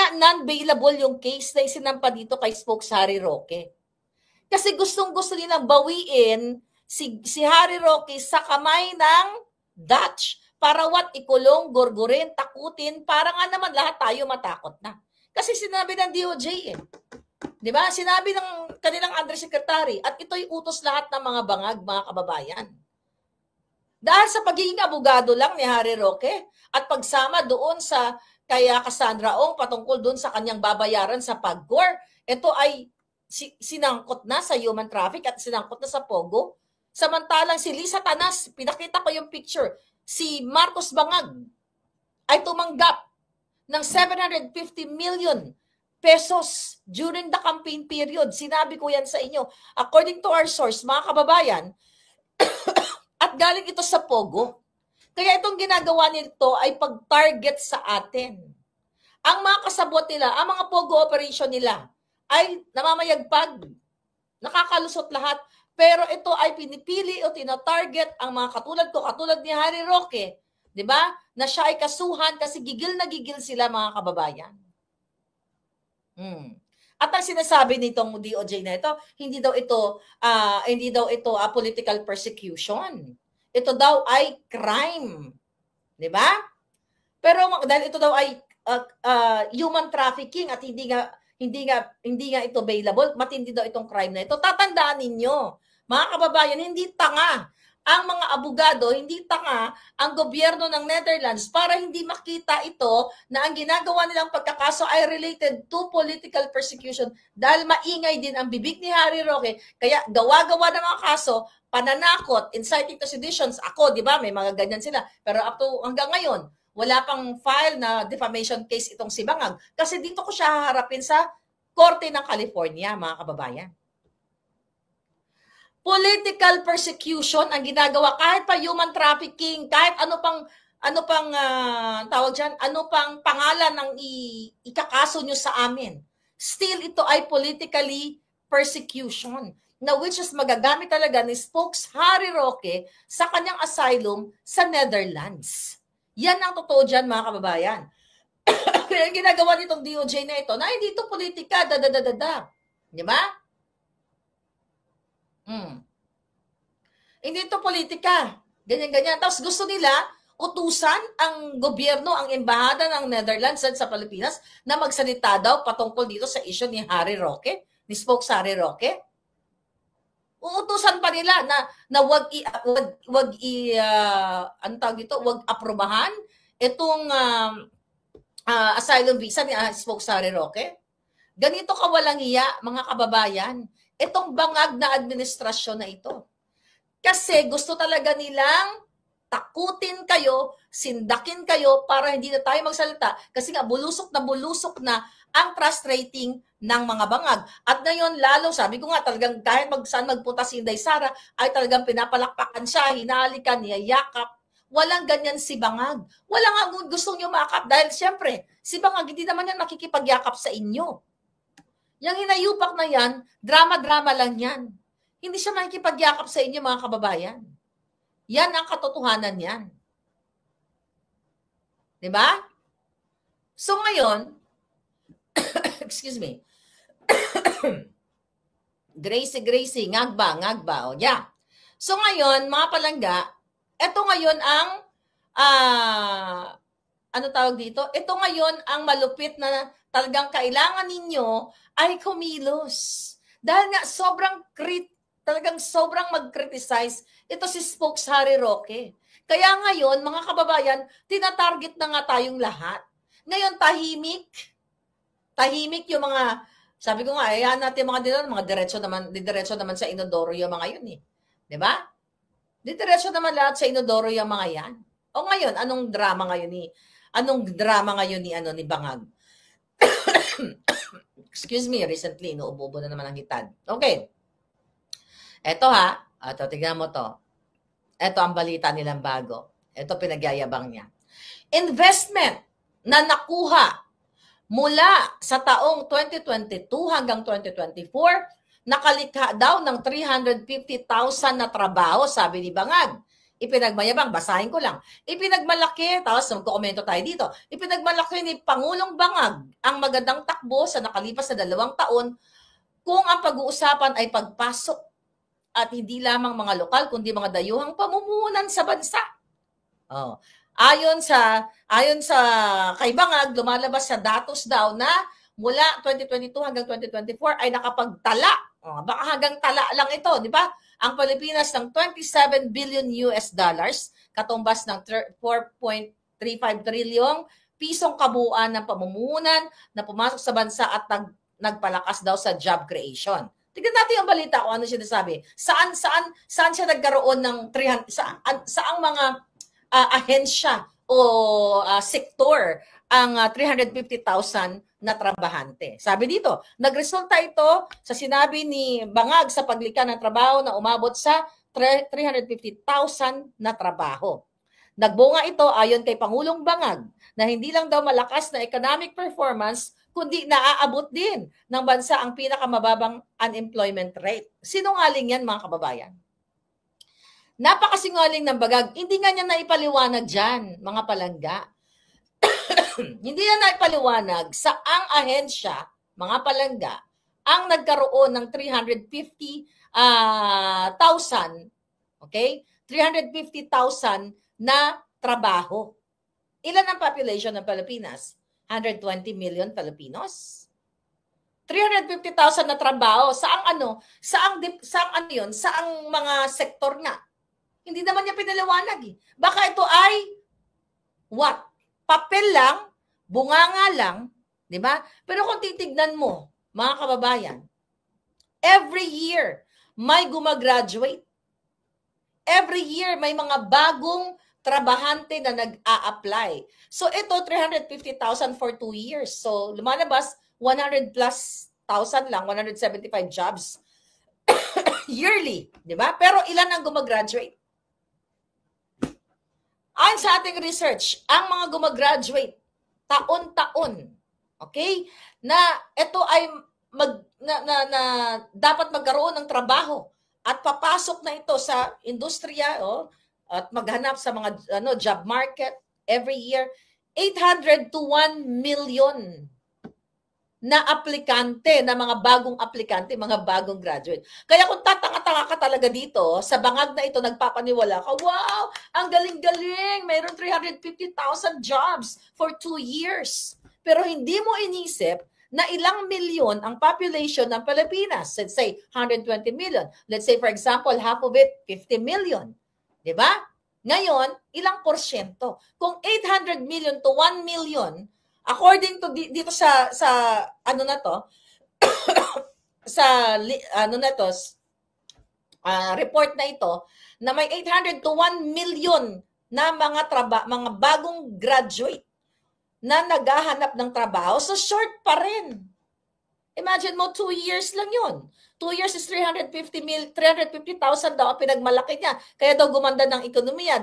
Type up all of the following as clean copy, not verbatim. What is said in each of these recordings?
nga non-bailable yung case na isinampa dito kay Spokes Harry Roque. Kasi gustong-gusto nilang bawiin si Harry Roque sa kamay ng Dutch para ikulong, gurgurin, takutin, para nga naman lahat tayo matakot na. Kasi sinabi ng DOJ eh. Di ba? Sinabi ng kanilang undersecretary at ito'y utos lahat ng mga bangag, mga kababayan. Dahil sa pagiging abogado lang ni Harry Roque at pagsama doon sa kaya Cassandra Ong patungkol doon sa kanyang babayaran sa PAGCOR, ito ay sinangkot na sa human traffic at sinangkot na sa Pogo. Samantalang si Lisa Tanas, pinakita ko yung picture, si Marcos Bangag ay tumanggap ng 750 million pesos during the campaign period. Sinabi ko yan sa inyo. According to our source, mga kababayan, at galing ito sa Pogo. Kaya itong ginagawa nito ay pag-target sa atin. Ang mga kasabot nila, ang mga Pogo operation nila, ay namamayagpag, nakakalusot lahat, pero ito ay pinipili o tina-target ang mga katulad ko, katulad ni Harry Roque, di ba? Na siya ay kasuhan kasi gigil na gigil sila, mga kababayan. At ang sinasabi nitong DOJ na ito, hindi daw ito political persecution. Ito daw ay crime. Di ba? Pero dahil ito daw ay human trafficking at hindi nga ito bailable, matindi daw itong crime na ito. Tatandaan ninyo, mga kababayan, hindi tanga ang mga abogado, hindi tanga ang gobyerno ng Netherlands para hindi makita ito na ang ginagawa nilang pagkakaso ay related to political persecution dahil maingay din ang bibig ni Harry Roque. Kaya gawa-gawa ng mga kaso, pananakot, inciting to seditions. Ako, di ba, may mga ganyan sila. Pero up to hanggang ngayon, wala pang file na defamation case itong si Bangag. Kasi dito ko siya haharapin sa Korte ng California, mga kababayan. Political persecution ang ginagawa, kahit pa human trafficking, kahit ano pang tawag dyan, ano pang pangalan ng ikakaso nyo sa amin. Still, ito ay politically persecution, na which is magagamit talaga ni Spokes Harry Roque sa kanyang asylum sa Netherlands. Yan ang totoo dyan, mga kababayan. Kaya ang ginagawa nitong DOJ na ito, na hindi ito politika, Di ba? Hindi ito politika. Ganyan-ganyan. Tapos gusto nila utusan ang gobyerno, ang embahada ng Netherlands sa Pilipinas na magsalita daw patungkol dito sa issue ni Harry Roque, ni Spokes Harry Roque. Uutusan pa nila na wag aprobahan itong asylum visa ni Spokes Harry Roque. Ganito kawalang iya, mga kababayan, itong bangag na administrasyon na ito. Kasi gusto talaga nilang takutin kayo, sindakin kayo para hindi na tayo magsalita. Kasi nga bulusok na ang trust rating ng mga bangag. At ngayon lalo, sabi ko nga talagang kahit saan magpunta si Inday Sara, ay talagang pinapalakpakan siya, hinalikan, niyayakap. Walang ganyan si Bangag. Wala nga gustong nyo makap dahil siyempre, si Bangag hindi naman yan makikipagyakap sa inyo. Yung hinayupak na yan, drama-drama lang yan. Hindi siya makikipagyakap sa inyo, mga kababayan. Yan ang katotohanan yan. Diba? So ngayon, excuse me, Gracie, ngagba. O, yeah. So ngayon, mga palangga, ito ngayon ang, ano tawag dito? Ito ngayon ang malupit na talagang kailangan ninyo ay kumilos. Dahil nga talagang sobrang mag-criticize ito si Spokes Harry Roque. Kaya ngayon, mga kababayan, tinatarget na nga tayong lahat. Ngayon, tahimik yung mga, sabi ko nga, ayan natin mga diretso naman sa inodoro yung mga yun eh. Diba? Diretso naman lahat sa inodoro yung mga yan. O ngayon, anong drama ngayon ni Bangag? Excuse me, recently, nauubo na naman ang hitad. Okay. Eto tignan mo to. Eto ang balita nilang bago. Eto pinagyayabang niya. Investment na nakuha mula sa taong 2022 hanggang 2024, nakalikha daw ng 350,000 na trabaho, sabi ni Bangag. Ipinagmayabang, basahin ko lang. Ipinagmalaki, tapos magkokomento tayo dito. Ipinagmalaki ni Pangulong Bangag ang magandang takbo sa nakalipas na 2 taon kung ang pag-uusapan ay pagpasok at hindi lamang mga lokal kundi mga dayuhang pamumuhunan sa bansa. Oh. Ayon sa kay Bangag, lumalabas sa datos daw na mula 2022 hanggang 2024 ay nakapagtala. Baka hanggang tala lang ito, di ba? Ang Pilipinas ng 27 billion US dollars, katumbas ng 4.35 trilyong pisong kabuuan ng pamumuhunan na pumasok sa bansa at nagpalakas daw sa job creation. Tignan natin yung balita kung ano siya nasabi. Saan siya nagkaroon ng 300, saang mga ahensya o sektor ang 350,000 na trabahante. Sabi dito, nagresulta ito sa sinabi ni Bangag sa paglikha ng trabaho na umabot sa 350,000 na trabaho. Nagbunga ito ayon kay Pangulong Bangag na hindi lang daw malakas na economic performance kundi naaabot din ng bansa ang pinakamababang unemployment rate. Sinungaling yan mga kababayan. Napakasinungaling ng Bangag. Hindi nga niya naipaliwanag dyan, mga palangga. Hindi na naipaliwanag saang ahensya, mga palangga, ang nagkaroon ng 350,000, okay? 350,000 na trabaho. Ilan ang population ng Pilipinas? 120 million Filipinos. 350,000 na trabaho. Saang ano yun? Saang mga sektor nga? Hindi naman niya pinaliwanag eh. Baka ito ay what? Papel lang, bunganga lang, di ba? Pero kung titignan mo, mga kababayan, every year may gumagraduate. Every year may mga bagong trabahante na nag-a-apply. So ito 350,000 for 2 years. So lumalabas 100 plus thousand lang, 175 jobs yearly, di ba? Pero ilan ang gumagraduate? Ayon sa ating research, ang mga gumagraduate taon-taon, okay? Na ito ay dapat magkaroon ng trabaho at papasok na ito sa industriya at maghanap sa mga job market every year, 800 to 1 million na aplikante, na mga bagong aplikante, mga bagong graduate. Kaya kung tatanga-tanga ka talaga dito, sa Bangag na ito, nagpapaniwala ka, wow, ang galing-galing, mayroon 350,000 jobs for 2 years. Pero hindi mo inisip na ilang milyon ang population ng Pilipinas. Let's say 120 million. Let's say, for example, half of it, 50 million. Diba? Ngayon, ilang porsyento? Kung 800 million to 1 million, according to dito sa ano na to sa ano na to report na ito na may 800 to 1 million na mga bagong graduate na naghahanap ng trabaho. So short pa rin. Imagine mo 2 years lang 'yon. 2 years is 350,000 daw ang pinagmalaki niya. Kaya daw gumanda ng ekonomiya,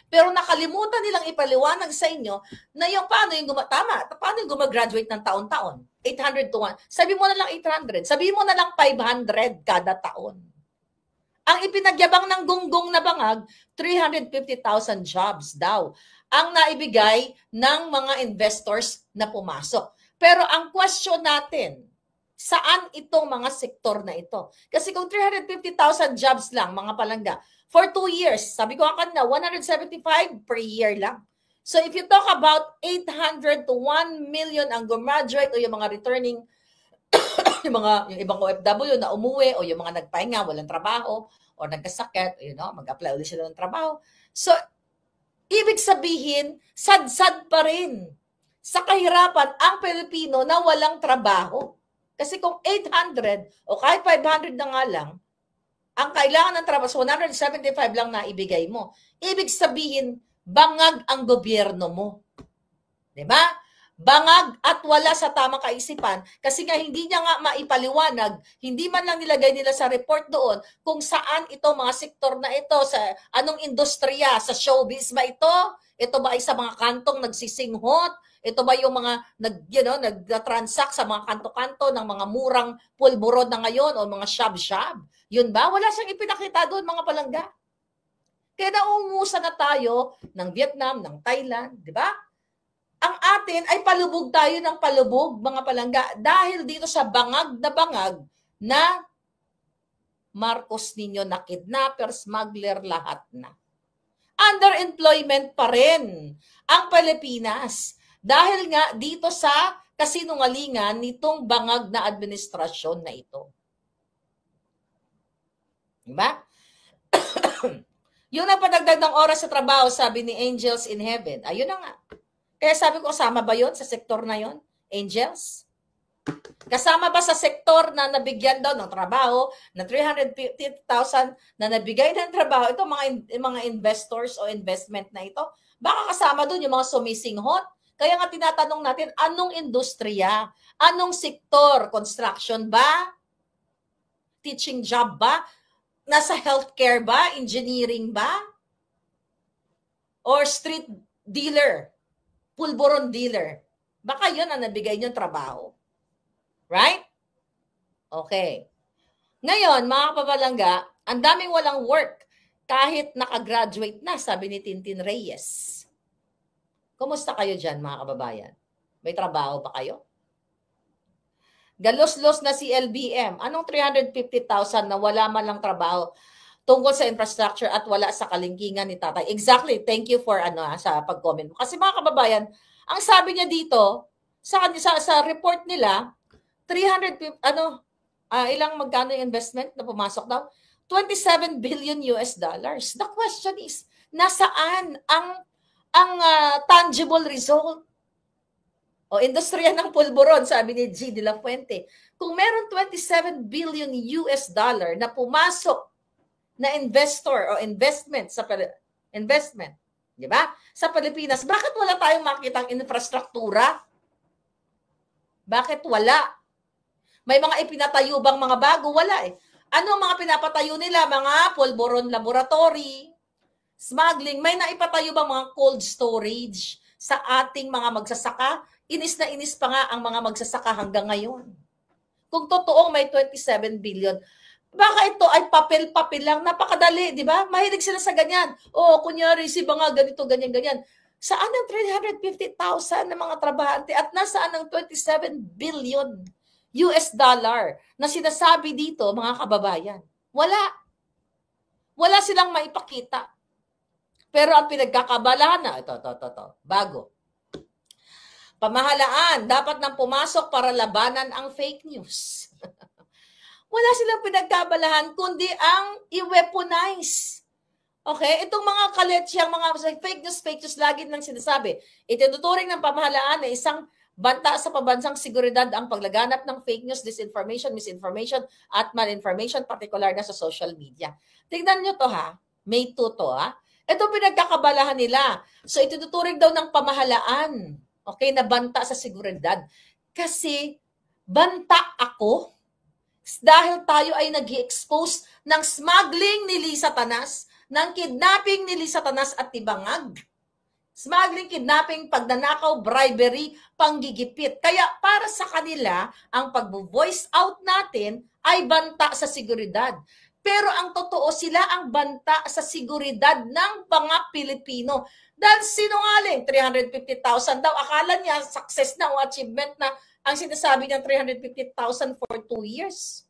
Pero nakalimutan nilang ipaliwanag sa inyo na yung paano yung gumagraduate ng taon-taon. 800 to 1. Sabi mo na lang 800. Sabi mo na lang 500 kada taon. Ang ipinagyabang ng gunggong na Bangag, 350,000 jobs daw ang naibigay ng mga investors na pumasok. Pero ang question natin, saan itong mga sektor na ito? Kasi kung 350,000 jobs lang, mga palangga, for 2 years, sabi ko kanina, 175 per year lang. So if you talk about 800 to 1 million ang graduate o yung mga returning, yung ibang OFW na umuwi o yung mga nagpahinga, walang trabaho, o nagkasakit, mag-apply ulit sila ng trabaho. So, ibig sabihin, sad-sad pa rin sa kahirapan ang Pilipino na walang trabaho. Kasi kung 800 o kahit 500 na nga lang, ang kailangan ng trabaho, 175 lang na ibigay mo. Ibig sabihin, bangag ang gobyerno mo. Diba? Bangag at wala sa tamang kaisipan kasi nga hindi niya nga maipaliwanag, hindi man lang nilagay nila sa report doon kung saan ito mga sektor na ito, sa anong industriya, sa showbiz ba ito? Ito ba ay sa mga kantong nagsisinghot? Ito ba yung mga nag-transact sa mga kanto-kanto ng mga murang pulburod na ngayon o mga shab-shab? Yun ba? Wala siyang ipinakita doon, mga palangga. Kaya naungusan na tayo ng Vietnam, ng Thailand, di ba? Ang atin ay palubog tayo ng palubog, mga palangga, dahil dito sa bangag na Marcos ninyo na kidnapper, smuggler, lahat na. Underemployment pa rin ang Pilipinas dahil nga dito sa kasinungalingan nitong bangag na administrasyon na ito. Diba? Yung nagpadagdag ng oras sa trabaho, sabi ni Angels in Heaven, ayun na nga. Kaya sabi ko, kasama ba yun sa sektor na yun? Angels? Kasama ba sa sektor na nabigyan daw ng trabaho na 350,000 na nabigay ng trabaho? Ito mga investors o investment na ito. Baka kasama doon yung mga sumisinghot. Kaya nga tinatanong natin, anong industriya? Anong sektor? Construction ba? Teaching job ba? Nasa healthcare ba? Engineering ba? Or street dealer? Pulburon dealer? Baka yun ang nabigay niyong trabaho. Right? Okay. Ngayon, mga kapapalangga, ang daming walang work kahit nakagraduate na, sabi ni Tintin Reyes. Kumusta kayo dyan, mga kababayan? May trabaho ba kayo? Galos-los na si LBM. Anong 350,000 na wala man lang trabaho tungkol sa infrastructure at wala sa kalingkingan ni tatay? Exactly. Thank you for sa pag-comment mo. Kasi mga kababayan, ang sabi niya dito, sa report nila, 350, ilang magkano yung investment na pumasok daw? 27 billion US dollars. The question is, nasaan ang tangible result? O industriya ng pulburon, sabi ni G. De La Fuente. Kung meron 27 billion US dollar na pumasok na investor o investment, di ba? Sa Pilipinas, bakit wala tayong makitang infrastruktura? Bakit wala? May mga ipinatayo bang mga bago? Wala eh. Ano ang mga pinapatayo nila? Mga pulburon laboratory, smuggling. May naipatayo bang mga cold storage sa ating mga magsasaka? Inis na inis pa nga ang mga magsasaka hanggang ngayon. Kung totoong may 27 billion, baka ito ay papel-papel lang, napakadali, di ba? Mahilig sila sa ganyan. O, kunyari, si mga ganito, ganyan-ganyan. Saan ang 350,000 na mga trabahante at nasaan ang 27 billion US dollar na sinasabi dito, mga kababayan? Wala. Wala silang maipakita. Pero ang pinagkakabalahan na, ito, bago. Pamahalaan, dapat nang pumasok para labanan ang fake news. Wala silang pinagkabalahan, kundi ang i-weaponize. Okay? Itong mga kaletsyang, mga fake news, lagi nang sinasabi. Itinuturing ng pamahalaan na isang banta sa pambansang seguridad ang paglaganap ng fake news, disinformation, misinformation, at malinformation, particular na sa social media. Tingnan nyo to ha. May 2 to ha. Ito pinagkakabalahan nila. So itinuturing daw ng pamahalaan, okay, na banta sa seguridad. Kasi banta ako dahil tayo ay nag-i-expose ng smuggling ni Lisa Tanas, ng kidnapping ni Lisa Tanas at Tibangag. Smuggling, kidnapping, pagnanakaw, bribery, panggigipit. Kaya para sa kanila, ang pag-voice out natin ay banta sa seguridad. Pero ang totoo, sila ang banta sa seguridad ng mga Pilipino. Dahil sinungaling, 350,000 daw. Akala niya success na o achievement na ang sinasabi niyang 350,000 for 2 years.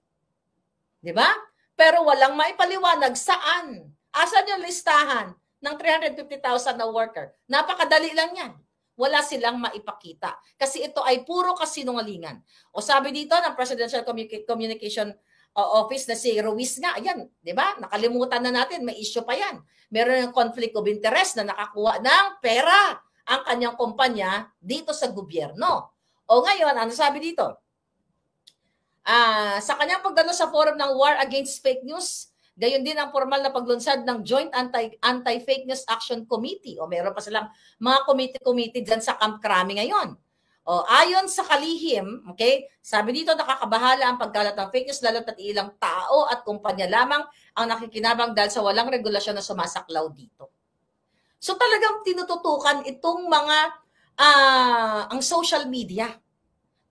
Di ba? Pero walang maipaliwanag saan. Asan yung listahan ng 350,000 na worker? Napakadali lang yan. Wala silang maipakita. Kasi ito ay puro kasinungalingan. O sabi dito ng Presidential Communication Office na si Ruiz nga, ayan, di ba? Nakalimutan na natin, may issue pa yan. Meron ng conflict of interest na nakakuha ng pera ang kanyang kumpanya dito sa gobyerno. O ngayon, ano sabi dito? Sa kanyang pagdalo sa forum ng War Against Fake News, gayon din ang formal na paglunsad ng Joint Anti-Fake News Action Committee. O meron pa silang mga committee dyan sa Camp Crame ngayon. O ayon sa kalihim, okay, sabi dito nakakabahala ang pagkalat ng fake news lalo't at ilang tao at kumpanya lamang ang nakikinabang dahil sa walang regulasyon na sumasaklaw dito. So talagang tinututukan itong mga ang social media.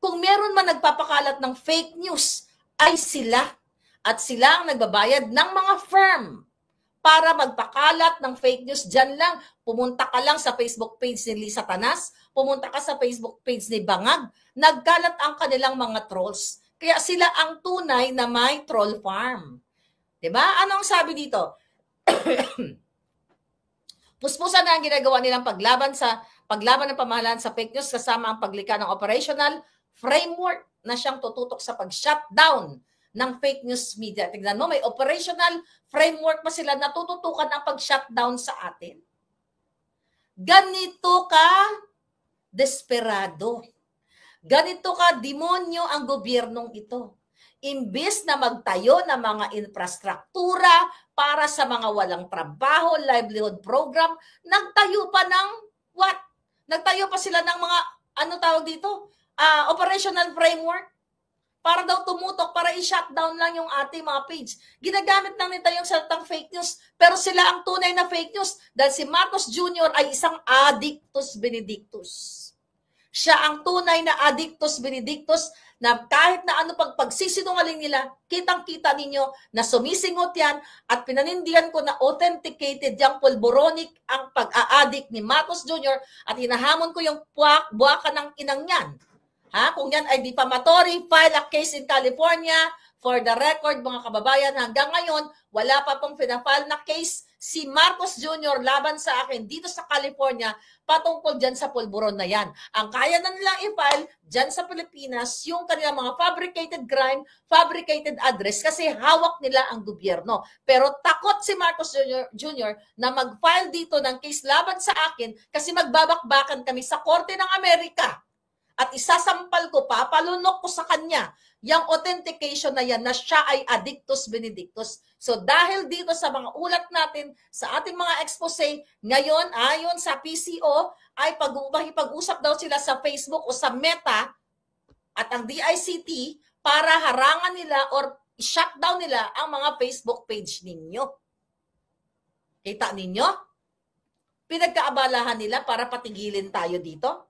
Kung meron man nagpapakalat ng fake news, ay sila. At sila ang nagbabayad ng mga firm para magpakalat ng fake news. Diyan lang, pumunta ka lang sa Facebook page ni Lisa Tanas, pumunta ka sa Facebook page ni Bangag, nagkalat ang kanilang mga trolls. Kaya sila ang tunay na may troll farm. Diba? Ano ang sabi dito? Puspusan na ang ginagawa nilang paglaban ng pamahalaan sa fake news kasama ang paglikha ng operational framework na siyang tututok sa pag-shutdown ng fake news media. Tignan mo, may operational framework pa sila na tututukan ang pag-shutdown sa atin. Ganito ka desperado. Ganito ka demonyo ang gobyernong ito. Imbis na magtayo ng mga infrastruktura para sa mga walang trabaho, livelihood program, nagtayo pa ng what? Nagtayo pa sila ng mga, ano tawag dito? Operational framework para daw tumutok, para i-shutdown lang yung ating mga page. Ginagamit lang nila yung salitang fake news, pero sila ang tunay na fake news dahil si Marcos Jr. ay isang addictus benedictus. Siya ang tunay na addictus benedictus na kahit na ano pagsisinungaling nila, kitang-kita ninyo na sumisingot yan at pinanindihan ko na authenticated yung pulboronic ang pag-a-addict ni Marcos Jr. at hinahamon ko yung buwaka ng inang yan. Kung yan ay defamatory, file a case in California. For the record, mga kababayan, hanggang ngayon, wala pa pong pinafile na case si Marcos Jr. laban sa akin dito sa California patungkol dyan sa pulburon na yan. Ang kaya na nilang i-file dyan sa Pilipinas, yung kanilang mga fabricated crime, fabricated address, kasi hawak nila ang gobyerno. Pero takot si Marcos Jr. na mag-file dito ng case laban sa akin kasi magbabakbakan kami sa Korte ng Amerika. At isasampal ko pa, palunok ko sa kanya, yung authentication na yan na siya ay addictus benedictus. So dahil dito sa mga ulat natin, sa ating mga expose, ngayon ayon sa PCO, ay pag-usap daw sila sa Facebook o sa Meta at ang DICT para harangan nila or shutdown nila ang mga Facebook page ninyo. Kita ninyo? Pinagkaabalahan nila para patigilin tayo dito.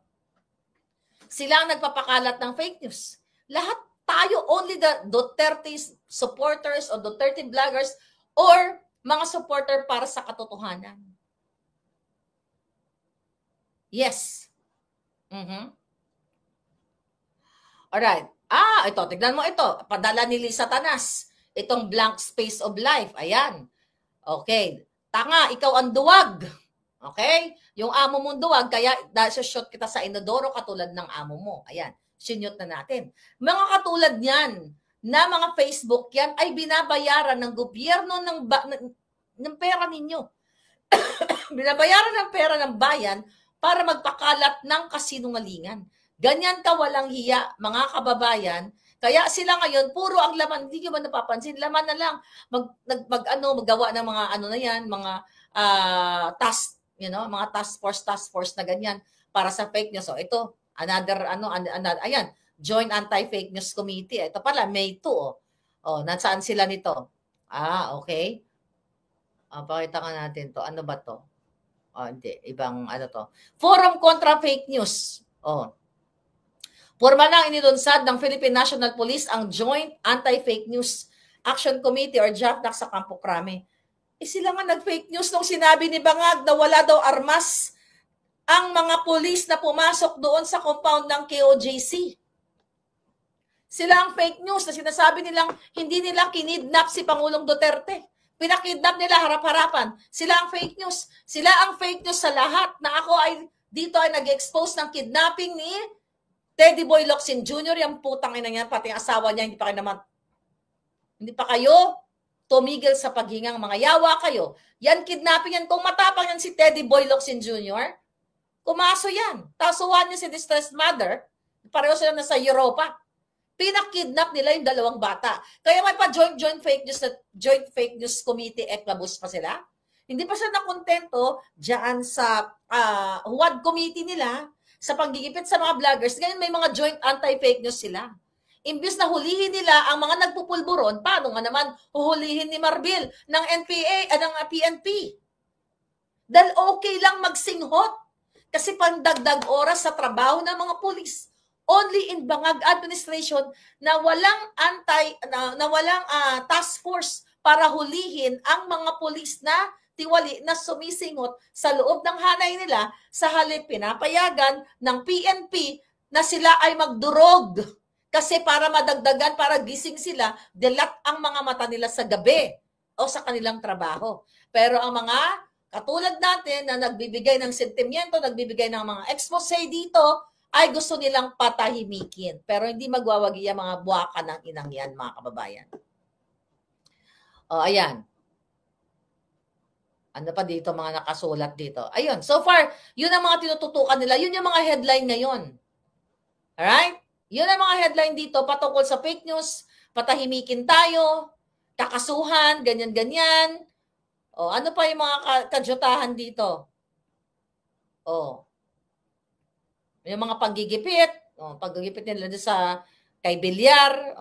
Sila ang nagpapakalat ng fake news. Lahat tayo, only the Duterte supporters o Duterte bloggers or mga supporter para sa katotohanan. Yes. Alright. Ito, tignan mo ito. Padala ni Lisa Tanas. Itong blank space of life. Ayan. Okay. Tanga, ikaw ang duwag. Okay? Yung amo mong duwag, kaya shoot kita sa inodoro katulad ng amo mo. Ayan, sinyot na natin. Mga katulad niyan, na mga Facebook yan, ay binabayaran ng gobyerno ng pera ninyo. Binabayaran ng pera ng bayan para magpakalat ng kasinungalingan. Ganyan ka walang hiya, mga kababayan. Kaya sila ngayon, puro ang laman, hindi nyo ba napapansin, laman na lang, magawa ng mga ano na yan, mga task, mga task force na ganyan para sa fake news. So ito, another, ayan, Joint Anti-Fake News Committee. Ito pala, May 2. Nasaan sila nito? Okay. Pakita ka natin to. Ano ba to? Hindi, ibang to. Forum Contra Fake News. Formal lang inilunsad ng Philippine National Police ang Joint Anti-Fake News Action Committee or JAFNAC sa Campo Crame. Sila nga nag-fake news nung sinabi ni Bangag na wala daw armas ang mga pulis na pumasok doon sa compound ng KOJC. Sila ang fake news na sinasabi nilang hindi nila kinidnap si Pangulong Duterte. Pinakidnap nila harap-harapan. Sila ang fake news. Sila ang fake news sa lahat na ako ay dito ay nag-expose ng kidnapping ni Teddy Boy Locsin Jr. Yung putang ina niya, pati ang asawa niya, hindi pa kayo tumigil sa paghingang, mga yawa kayo. Yan, kidnapping yan. Kung matapang yan si Teddy Boy Locsin Jr., kumaso yan. Tasuhan niya si distressed mother, pareho sila na sa Europa. Pinakidnap nila yung dalawang bata. Kaya may pa joint fake news committee, eklabus pa sila. Hindi pa sila nakontento diyan sa HUAD committee nila, sa paggigipit sa mga vloggers. Ngayon may mga joint anti-fake news sila. Imbis na hulihin nila ang mga nagpupulburon, paano nga naman huhulihin ni Marbil ng NPA, ng PNP? Dahil okay lang magsinghot kasi pandagdag oras sa trabaho ng mga pulis. Only in Bangag administration na walang task force para hulihin ang mga pulis na tiwali na sumisingot sa loob ng hanay nila sa halip pinapayagan ng PNP na sila ay magdurog. Kasi para madagdagan, para gising sila, dilat ang mga mata nila sa gabi o sa kanilang trabaho. Pero ang mga katulad natin na nagbibigay ng sentimiento, nagbibigay ng mga expose dito, ay gusto nilang patahimikin. Pero hindi magwawagi ang mga buwaka ng inang yan, mga kababayan. O, ayan. Ano pa dito, mga nakasulat dito? Ayun, so far, yun ang mga tinututukan nila. Yun yung mga headline ngayon. Alright? Yun ang mga headline dito patungkol sa fake news, patahimikin tayo, kakasuhan, ganyan-ganyan. O, ano pa yung mga kadyutahan dito? O, yung mga panggigipit, paggigipit nila sa kay Villar.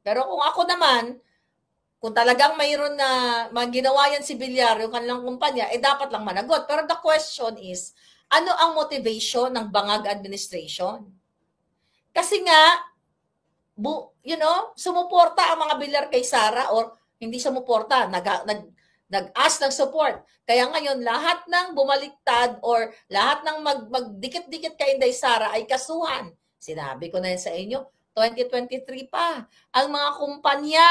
Pero kung ako naman, kung talagang mayroon na ginawa yan si Villar, yung kanilang kumpanya, dapat lang managot. Pero the question is, ano ang motivation ng Bangag administration? Kasi nga, sumuporta ang mga Villar kay Sara or hindi sumuporta, nag-ask ng support. Kaya ngayon, lahat ng bumaliktad or lahat ng magdikit-dikit kay Inday Sara ay kasuhan. Sinabi ko na yan sa inyo, 2023 pa. Ang mga kumpanya,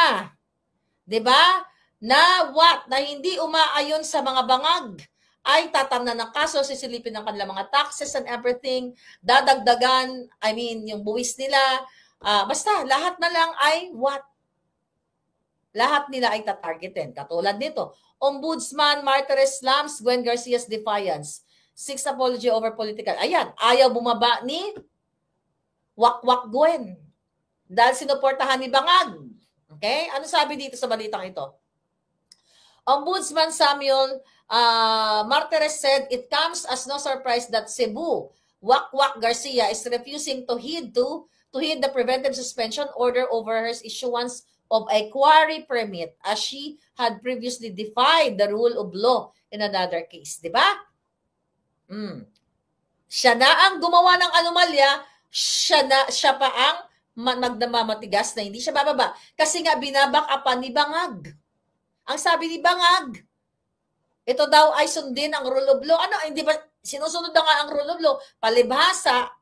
'di ba? Na hindi umaayon sa mga bangag ay tatamnan ng kaso, sisilipin ng kanilang mga taxes and everything, dadagdagan, yung buwis nila, basta lahat na lang ay lahat nila ay tatargetin. Katulad nito, Ombudsman Martires slams Gwen Garcia's defiance. 6 apology over political. Ayan, ayaw bumaba ni Wakwak Gwen dahil sinuportahan ni Bangag. Okay? Ano sabi dito sa balitang ito? Ombudsman Samuel Martires said it comes as no surprise that Cebu Wakwak Garcia is refusing to heed the preventive suspension order over her issuance of a quarry permit as she had previously defied the rule of law in another case. Diba? Siya na ang gumawa ng anomalya, siya pa ang nagdamamatigas na hindi siya bababa. Kasi nga binabakapan ni Bangag. Ang sabi ni Bangag, ito daw ay sundin ang rule of law. Hindi ba sinusunod na nga ang rule of law? Palibhasa,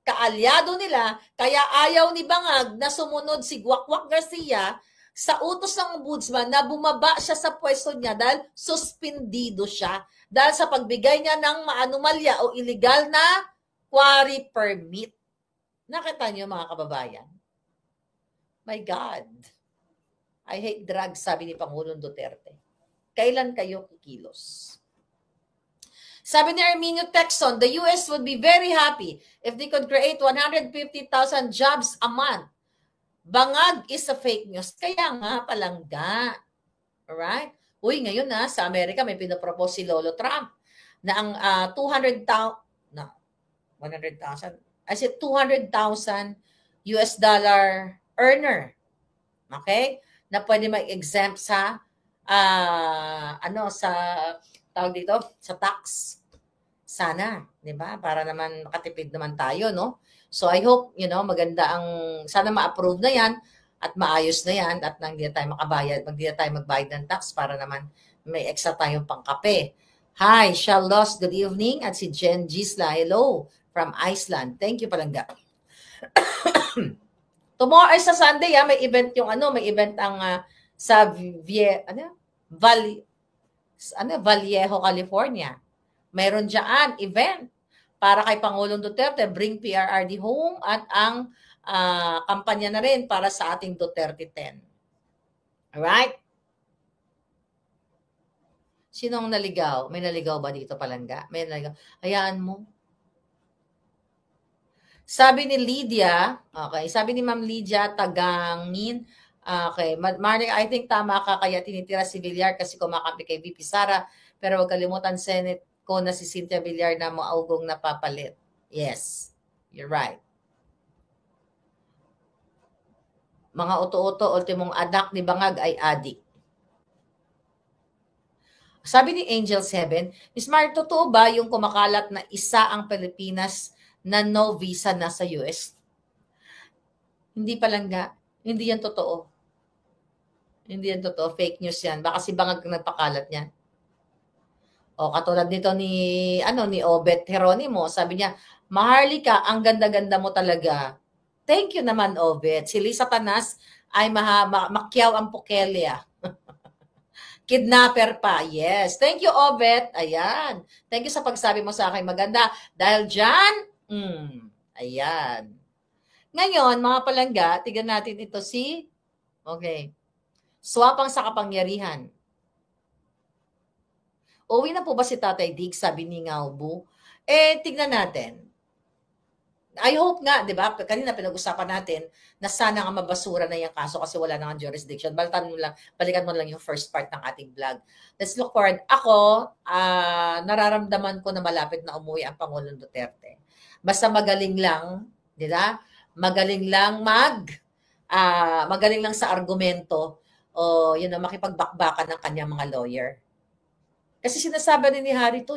kaalyado nila, kaya ayaw ni Bangag na sumunod si Wakwak Garcia sa utos ng ombudsman na bumaba siya sa pwesto niya dahil suspendido siya dahil sa pagbigay niya ng maanumalya o illegal na quarry permit. Nakita niyo mga kababayan? My God. I hate drugs, sabi ni Pangulong Duterte. Kailan kayo kikilos? Sabi ni Arminio Texon, the US would be very happy if they could create 150,000 jobs a month. Bangag is a fake news. Kaya nga, palangga. Alright? Uy, ngayon sa Amerika may pinapropose si Lolo Trump na ang 200,000 US dollar earner. Okay? Na pwede mag-exempt sa tawag dito, sa tax. Sana, 'di ba? Para naman makatipid naman tayo, no? So I hope, maganda sana ma-approve na 'yan at maayos na 'yan at nang hindi na tayo magbayad ng tax para naman may extra tayong pangkape. Hi, Charlos, good evening. At si Jen Gisla, hello from Iceland. Thank you, palangga. Tomorrow ay sa Sunday, may event ang sa Vallejo, California. Mayroon diyan event para kay Pangulong Duterte, Bring PRRD Home at ang kampanya na rin para sa ating Duterte 10. Alright? Sinong naligaw? May naligaw ba dito, palangga? May naligaw. Hayaan mo. Sabi ni Lydia, okay, sabi ni Ma'am Lydia Tagangin, okay, Marnie, I think tama ka kaya tinitira si Villar kasi kumakampi kay VP Sara, pero huwag kalimutan Senate ko na si Cynthia Villar na maugong napapalit. Yes, you're right. Mga uto-uto, ultimong anak ni Bangag ay adik. Sabi ni Angel 7, Ms. Mar, totoo ba yung kumakalat na isa ang Pilipinas na no visa na sa US? Hindi palangga. Hindi yan totoo. Hindi yan totoo. Fake news yan. Baka si Bangag ang nagpakalat niyan. O katulad nito ni Obet Jeronimo, sabi niya, Maharlika, ang ganda-ganda mo talaga. Thank you naman, Obet. Si Lisa Tanas ay makyaw ang pokelya. Kidnapper pa. Yes. Thank you, Obet. Ayan. Thank you sa pagsabi mo sa akin. Maganda. Dahil dyan, ayan. Ngayon, mga palangga, tignan natin ito okay. Swapang sa kapangyarihan. Uwi na po ba si Tatay Dig? Sabi ni Ngaubu. Tignan natin. I hope nga, di ba? Kanina pinag-usapan natin na sana nga mabasura na yung kaso kasi wala na nga jurisdiction. Balikan mo lang yung first part ng ating vlog. Let's look forward. Ako, nararamdaman ko na malapit na umuwi ang Pangulong Duterte. Basta magaling lang, di ba? Magaling lang magaling lang sa argumento o makipagbakbakan ng kanyang mga lawyer. Kasi sinasabi ni Harry to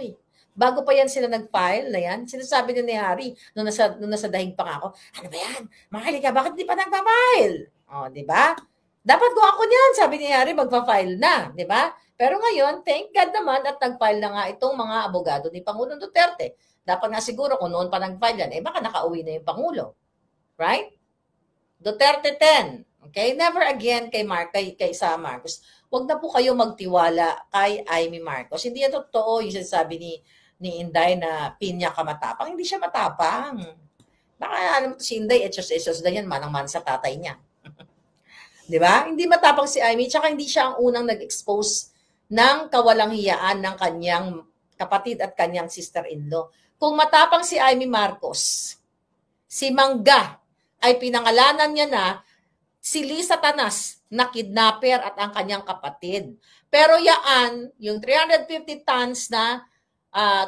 Bago pa yan sila nag-file na yan, sinasabi ni Harry, nung nasa dahig pa nga ako, ano ba yan? Maharlika, bakit di pa nagpa-file? O, di ba? Dapat ko ako niyan, sabi ni Harry, magpa-file na, di ba? Pero ngayon, thank God naman at nag-file na nga itong mga abogado ni Pangulong Duterte. Dapat nga siguro kung noon pa nag-file yan, baka nakauwi na yung Pangulo. Right? Duterte 10. Okay? Never again kay sa Marcos. Huwag na po kayo magtiwala kay Amy Marcos. Hindi yan totoo yung sinasabi ni Inday na pinya ka matapang. Hindi siya matapang. Baka alam mo si Inday, etos na yan, manang-man sa tatay niya. Di ba? Hindi matapang si Amy, tsaka hindi siya ang unang nag-expose ng kawalang hiyaan ng kanyang kapatid at kanyang sister-in-law. Kung matapang si Amy Marcos, si Mangga ay pinangalanan niya na si Lisa Tanas na kidnapper at ang kanyang kapatid. Pero yung 350 tons na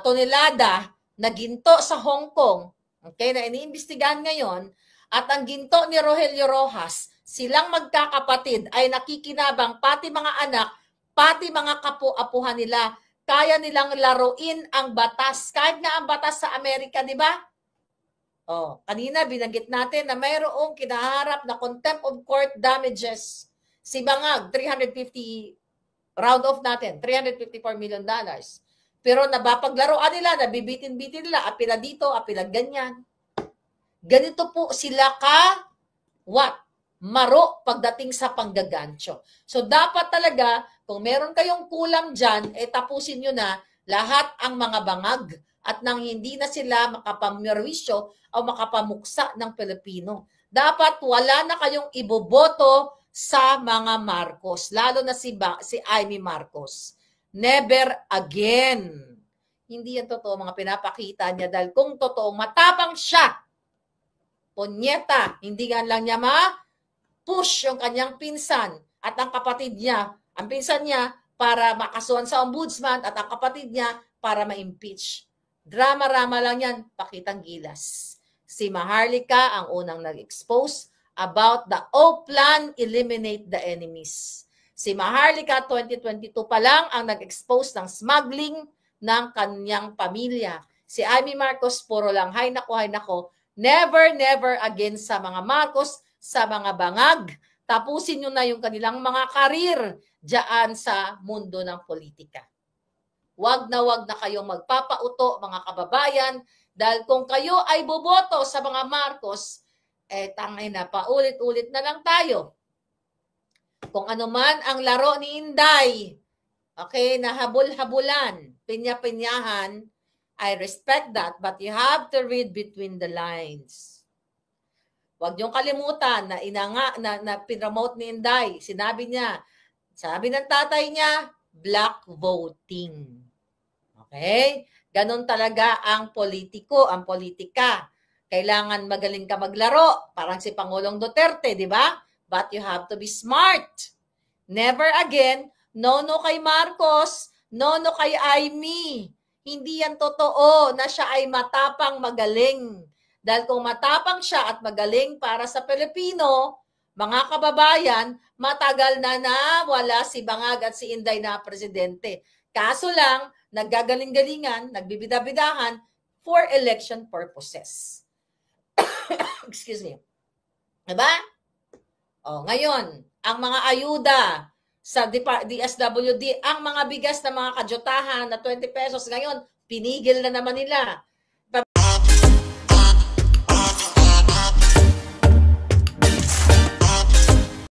tonelada na ginto sa Hong Kong, okay, na iniimbestigahan ngayon, at ang ginto ni Rogelio Rojas, silang magkakapatid ay nakikinabang, pati mga anak, pati mga kapu-apuhan nila, kaya nilang laruin ang batas. Kahit nga ang batas sa Amerika, di ba? Kanina binanggit natin na mayroong kinaharap na contempt of court damages. Si Bangag, 350, round off natin, $354 million. Pero napapaglaruan nila, nabibitin-bitin nila, apila dito, apila ganyan. Ganito po sila maro pagdating sa panggagancho. So dapat talaga, kung meron kayong kulam dyan, tapusin nyo na lahat ang mga bangag at nang hindi na sila makapamirwisyo o makapamuksa ng Pilipino. Dapat wala na kayong iboboto sa mga Marcos, lalo na si Amy Marcos. Never again. Hindi yan totoo, mga pinapakita niya dahil kung totoo, matapang siya. Ponyeta, hindi nga lang niya push yung kanyang pinsan at ang kapatid niya, ang pinsan niya para makasuhan sa ombudsman at ang kapatid niya para ma-impeach. Drama-rama lang yan, pakitang gilas. Si Maharlika ang unang nag-expose about the O-Plan, eliminate the enemies. Si Maharlika 2022 pa lang ang nag-expose ng smuggling ng kanyang pamilya. Si Amy Marcos, puro lang, hay nako, never again sa mga Marcos, sa mga bangag. Tapusin nyo na yung kanilang mga karir dyan sa mundo ng politika. Wag na kayong magpapauto, mga kababayan, dahil kung kayo ay boboto sa mga Marcos, tangay na, paulit-ulit na lang tayo. Kung ano man ang laro ni Inday, okay, na habol-habulan, pinya-pinyahan, I respect that, but you have to read between the lines. Huwag niyong kalimutan na pinromote ni Inday. Sabi ng tatay niya, black voting. Okay? Ganon talaga ang politiko, ang politika. Kailangan magaling ka maglaro, parang si Pangulong Duterte, di ba? But you have to be smart. Never again, no kay Marcos, no kay Amy. Hindi yan totoo na siya ay matapang magaling. Dahil kung matapang siya at magaling para sa Pilipino, mga kababayan, matagal na wala si Bangag at si Inday na presidente. Kaso lang, naggagaling-galingan, nagbibida-bidahan for election purposes. Excuse me. Diba? Ngayon, ang mga ayuda, sa DSWD ang mga bigas na mga kajotahan na 20 pesos ngayon, pinigil na naman nila.